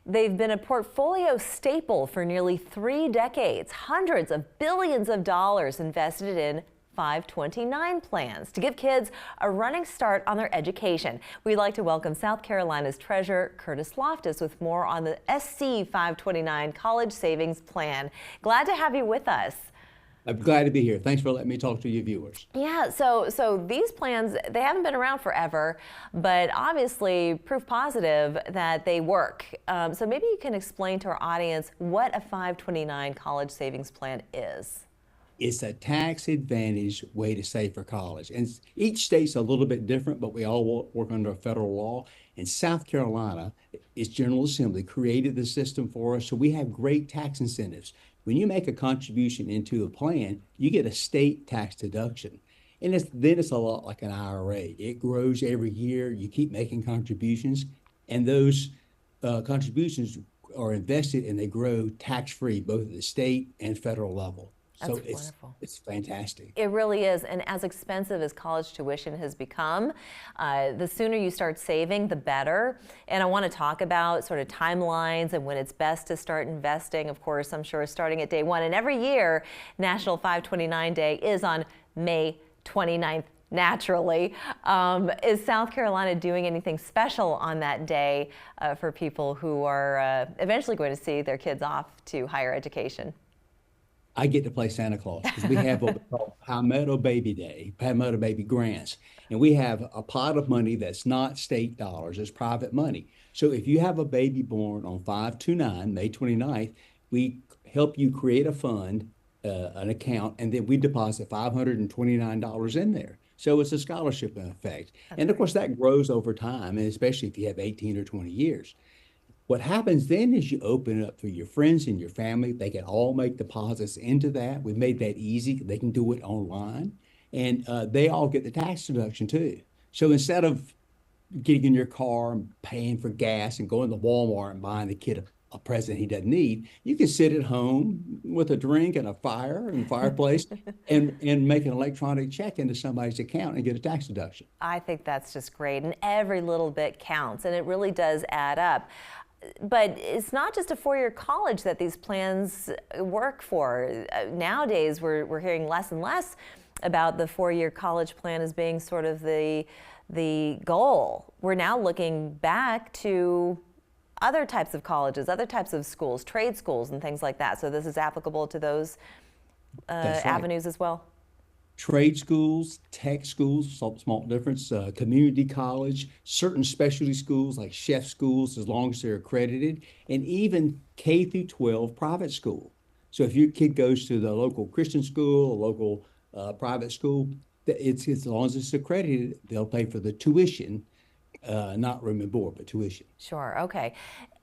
They've been a portfolio staple for nearly 3 decades. Hundreds of billions of dollars invested in 529 plans to give kids a running start on their education. We'd like to welcome South Carolina's Treasurer Curtis Loftis with more on the SC 529 College Savings Plan. Glad to have you with us. I'm glad to be here. Thanks for letting me talk to your viewers. Yeah, so these plans, they haven't been around forever, but obviously proof positive that they work. So maybe you can explain to our audience what a 529 college savings plan is. It's a tax advantage way to save for college. And each state's a little bit different, but we all work under a federal law. In South Carolina, its General Assembly created the system for us, so we have great tax incentives. When you make a contribution into a plan, you get a state tax deduction. And then it's a lot like an IRA. It grows every year. You keep making contributions, and those contributions are invested and they grow tax-free, both at the state and federal level. That's So wonderful. it's fantastic. It really is, and as expensive as college tuition has become, the sooner you start saving, the better. And I want to talk about sort of timelines and when it's best to start investing. Of course, I'm sure starting at day one. And every year, National 529 Day is on May 29th. Naturally. Is South Carolina doing anything special on that day for people who are eventually going to see their kids off to higher education? I get to play Santa Claus because we have what we call Palmetto Baby Day, Palmetto Baby Grants. And we have a pot of money that's not state dollars, it's private money. So if you have a baby born on 529, May 29th, we help you create a fund, an account, and then we deposit $529 in there. So it's a scholarship in effect. And of course, that grows over time, and especially if you have 18 or 20 years. What happens then is you open it up for your friends and your family. They can all make deposits into that. We've made that easy. They can do it online, and they all get the tax deduction too. So instead of getting in your car and paying for gas and going to Walmart and buying the kid a present he doesn't need, you can sit at home with a drink and a fire and fireplace and make an electronic check into somebody's account and get a tax deduction. I think that's just great, and every little bit counts, and it really does add up. But it's not just a four-year college that these plans work for. Nowadays, we're hearing less and less about the four-year college plan as being sort of the goal. We're now looking back to other types of colleges, other types of schools, trade schools and things like that. So this is applicable to those That's right. avenues as well. Trade schools, tech schools, small difference, community college, certain specialty schools like chef schools, as long as they're accredited, and even K through 12 private school. So if your kid goes to the local Christian school, a local private school, it's as long as it's accredited, they'll pay for the tuition, not room and board, but tuition. Sure, okay.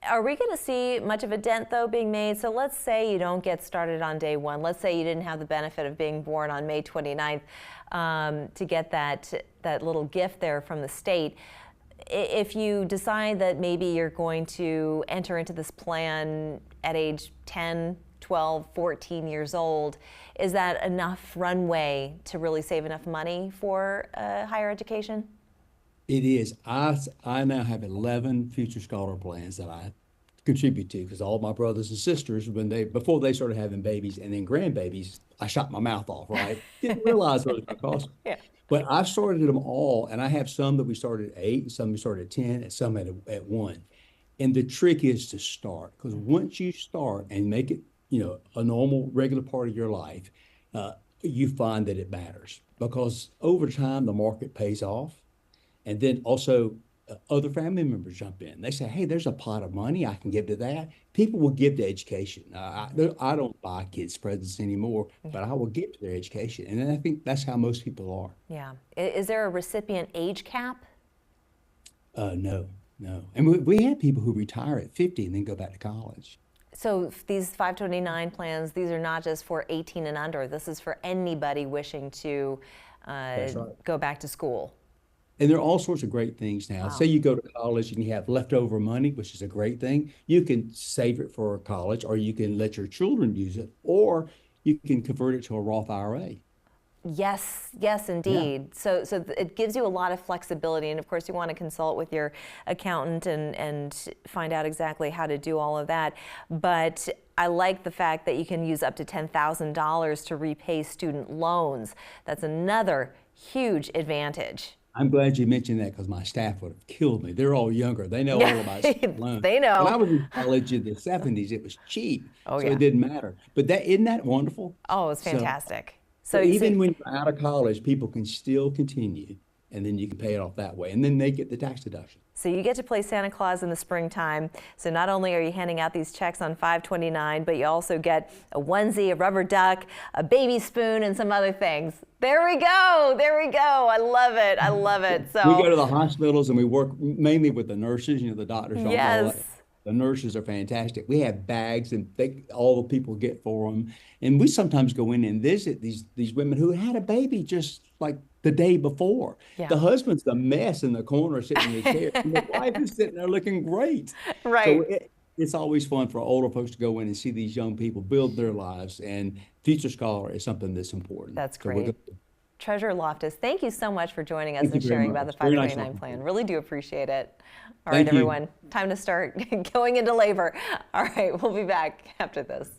Are we going to see much of a dent, though, being made? So let's say you don't get started on day one. Let's say you didn't have the benefit of being born on May 29th to get that little gift there from the state. If you decide that maybe you're going to enter into this plan at age 10, 12, 14 years old, is that enough runway to really save enough money for higher education? It is. I now have 11 future scholar plans that I contribute to because all my brothers and sisters, before they started having babies and then grandbabies, I shot my mouth off, right? Didn't realize what it was going to cost. Yeah. But I've started them all, and I have some that we started at 8, some we started at 10, and some at 1. And the trick is to start, because once you start and make it, a normal, regular part of your life, you find that it matters because over time the market pays off. And then also other family members jump in. They say, hey, there's a pot of money I can give to that. People will give to education. I don't buy kids presents anymore, but I will give to their education. And I think that's how most people are. Yeah. Is there a recipient age cap? No. And we have people who retire at 50 and then go back to college. So these 529 plans, these are not just for 18 and under. This is for anybody wishing to That's right. go back to school. And there are all sorts of great things now. Wow. Say you go to college and you have leftover money, which is a great thing. You can save it for college, or you can let your children use it, or you can convert it to a Roth IRA. Yes, yes, indeed. So it gives you a lot of flexibility, and of course you want to consult with your accountant and find out exactly how to do all of that. But I like the fact that you can use up to $10,000 to repay student loans. That's another huge advantage. I'm glad you mentioned that because my staff would have killed me. They're all younger. They know all about student loans. They When I know. was in college in the 70s, it was cheap, Oh so yeah. it didn't matter. But that isn't that wonderful? Oh, it's So, fantastic. so even when you're out of college, people can still continue, and then you can pay it off that way, and then they get the tax deduction. So you get to play Santa Claus in the springtime. So not only are you handing out these checks on 5/29, but you also get a onesie, a rubber duck, a baby spoon, and some other things. There we go. There we go. I love it. I love it. We go So to the hospitals and we work mainly with the nurses. You know, the doctors don't know all that. yes. The nurses are fantastic. We have bags and all the people get for them. And we sometimes go in and visit these women who had a baby just like the day before. Yeah. The husband's a mess in the corner sitting in the chair. And the wife is sitting there looking great. Right. So it's always fun for older folks to go in and see these young people build their lives. And Future Scholar is something that's important. That's So we're great. good. Treasurer Loftis, thank you so much for joining us Thank and you very sharing about much. the Very nice 529 talking to plan. you. Really do appreciate it. All Thank right, you. everyone, time to start going into labor. All right, we'll be back after this.